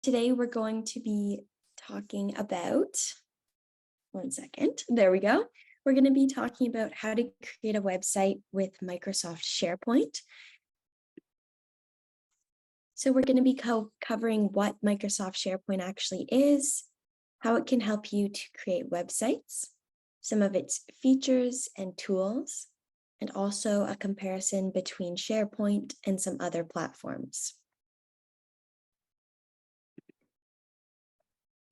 Today we're going to be talking about, one second, there we go. We're going to be talking about how to create a website with Microsoft Sharepoint. So we're going to be covering what Microsoft Sharepoint actually is, how it can help you to create websites, some of its features and tools, and also a comparison between SharePoint and some other platforms.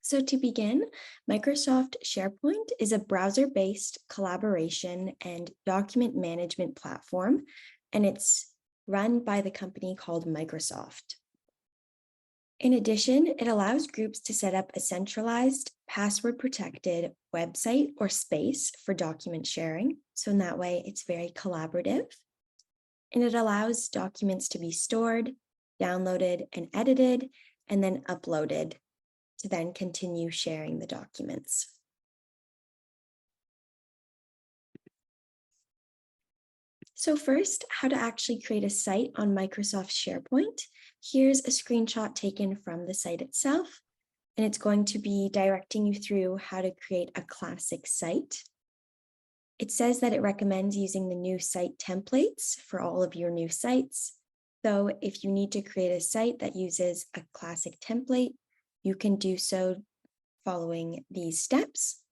So to begin, Microsoft SharePoint is a browser-based collaboration and document management platform, and it's run by the company called Microsoft. In addition, it allows groups to set up a centralized, password-protected website or space for document sharing. So in that way, it's very collaborative. And it allows documents to be stored, downloaded, and edited, and then uploaded to then continue sharing the documents. So first, how to actually create a site on Microsoft SharePoint. Here's a screenshot taken from the site itself, and it's going to be directing you through how to create a classic site. It says that it recommends using the new site templates for all of your new sites. So if you need to create a site that uses a classic template, you can do so following these steps.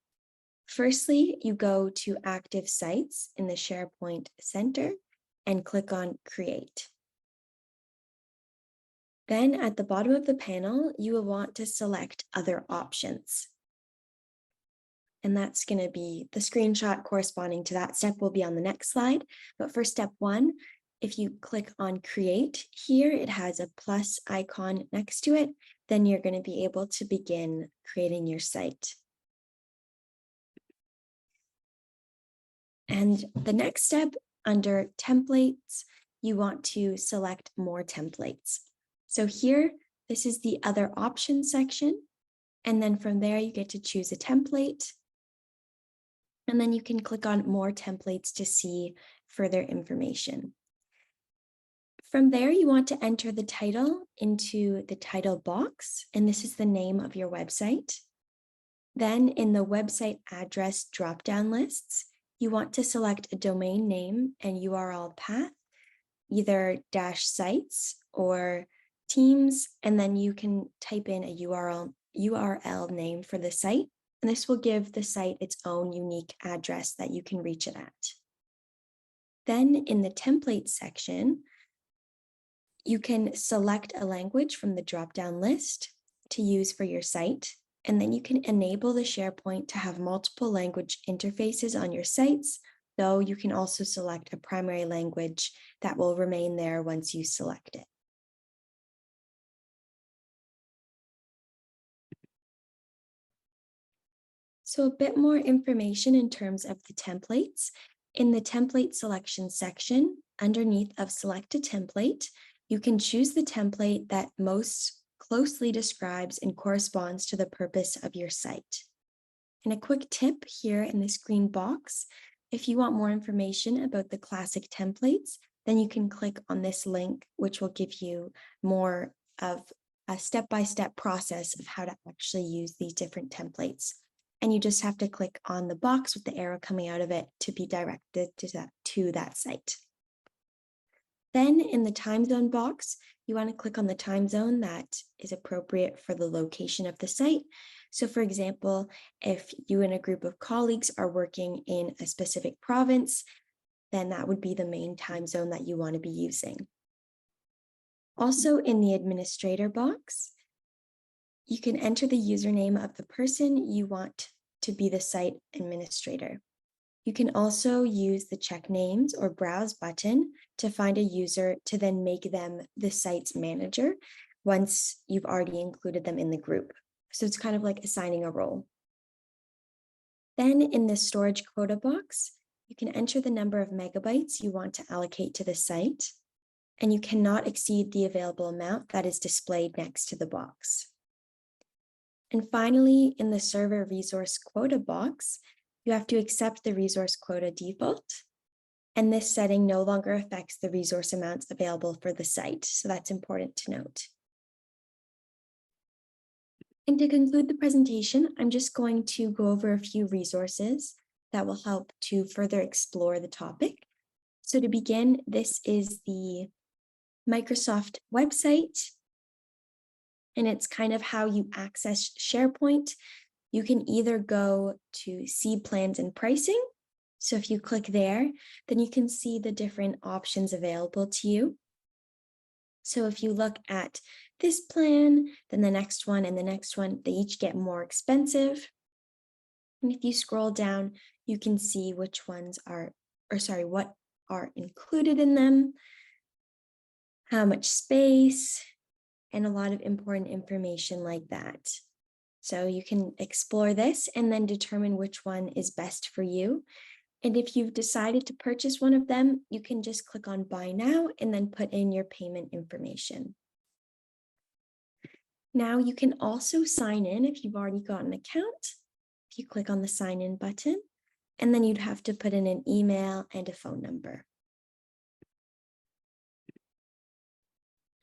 Firstly, you go to Active Sites in the SharePoint Center and click on Create. Then at the bottom of the panel, you will want to select Other Options. And that's going to be the screenshot corresponding to that step will be on the next slide. But for step 1, if you click on Create, here it has a plus icon next to it, then you're going to be able to begin creating your site. And the next step, under Templates, you want to select More Templates. So here, this is the Other Options section. And then from there, you get to choose a template. And then you can click on More Templates to see further information. From there, you want to enter the title into the title box, and this is the name of your website. Then in the website address drop-down lists, you want to select a domain name and URL path, either -sites or teams, and then you can type in a URL name for the site, and this will give the site its own unique address that you can reach it at. Then in the template section, you can select a language from the drop-down list to use for your site, and then you can enable the SharePoint to have multiple language interfaces on your sites, though you can also select a primary language that will remain there once you select it. So a bit more information in terms of the templates. In the template selection section, underneath of Select a Template, you can choose the template that most closely describes and corresponds to the purpose of your site. And a quick tip here in this green box, if you want more information about the classic templates, then you can click on this link, which will give you more of a step-by-step process of how to actually use these different templates. And you just have to click on the box with the arrow coming out of it to be directed to that site. Then in the time zone box, you want to click on the time zone that is appropriate for the location of the site. So for example, if you and a group of colleagues are working in a specific province, then that would be the main time zone that you want to be using. Also in the administrator box, you can enter the username of the person you want to be the site administrator. You can also use the check names or browse button to find a user to then make them the site's manager once you've already included them in the group. So it's kind of like assigning a role. Then in the storage quota box, you can enter the number of megabytes you want to allocate to the site, and you cannot exceed the available amount that is displayed next to the box. And finally, in the server resource quota box, you have to accept the resource quota default. And this setting no longer affects the resource amounts available for the site. So that's important to note. And to conclude the presentation, I'm just going to go over a few resources that will help to further explore the topic. So to begin, this is the Microsoft website, and it's kind of how you access SharePoint. You can either go to see plans and pricing. So if you click there, then you can see the different options available to you. So if you look at this plan, then the next one and the next one, they each get more expensive. And if you scroll down, you can see which ones are, what are included in them, how much space, and a lot of important information like that. So you can explore this and then determine which one is best for you. And if you've decided to purchase one of them, you can just click on Buy Now and then put in your payment information. Now you can also sign in if you've already got an account. If you click on the Sign In button, and then you'd have to put in an email and a phone number.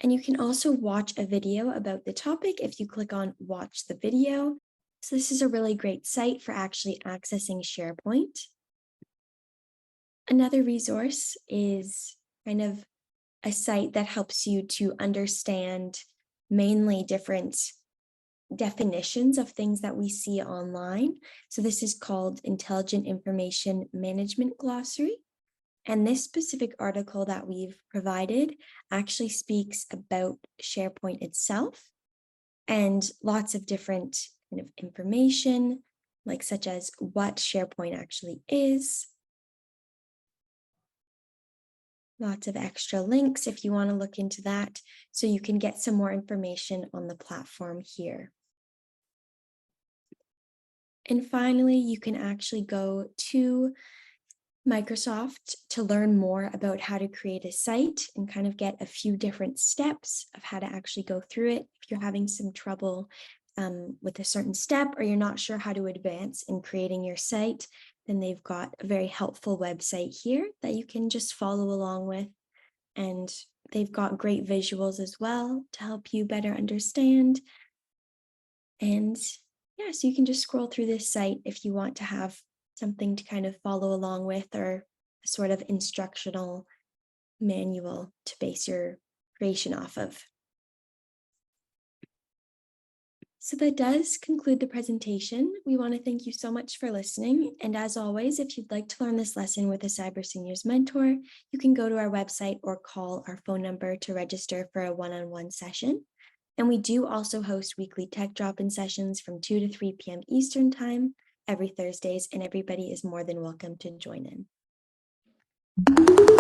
And you can also watch a video about the topic if you click on Watch the Video. So this is a really great site for actually accessing SharePoint. Another resource is kind of a site that helps you to understand mainly different definitions of things that we see online. So this is called Intelligent Information Management Glossary. And this specific article that we've provided actually speaks about SharePoint itself and lots of different kind of information, like such as what SharePoint actually is. Lots of extra links if you want to look into that, so you can get some more information on the platform here. And finally, you can actually go to Microsoft to learn more about how to create a site and kind of get a few different steps of how to actually go through it. If you're having some trouble with a certain step, or you're not sure how to advance in creating your site, then they've got a very helpful website here that you can just follow along with. And they've got great visuals as well to help you better understand. And yeah, so you can just scroll through this site if you want to have something to kind of follow along with, or a sort of instructional manual to base your creation off of. So that does conclude the presentation. We want to thank you so much for listening. And as always, if you'd like to learn this lesson with a Cyber Seniors mentor, you can go to our website or call our phone number to register for a one-on-one session. And we do also host weekly tech drop-in sessions from 2 to 3 p.m. Eastern Time every Thursdays, and everybody is more than welcome to join in.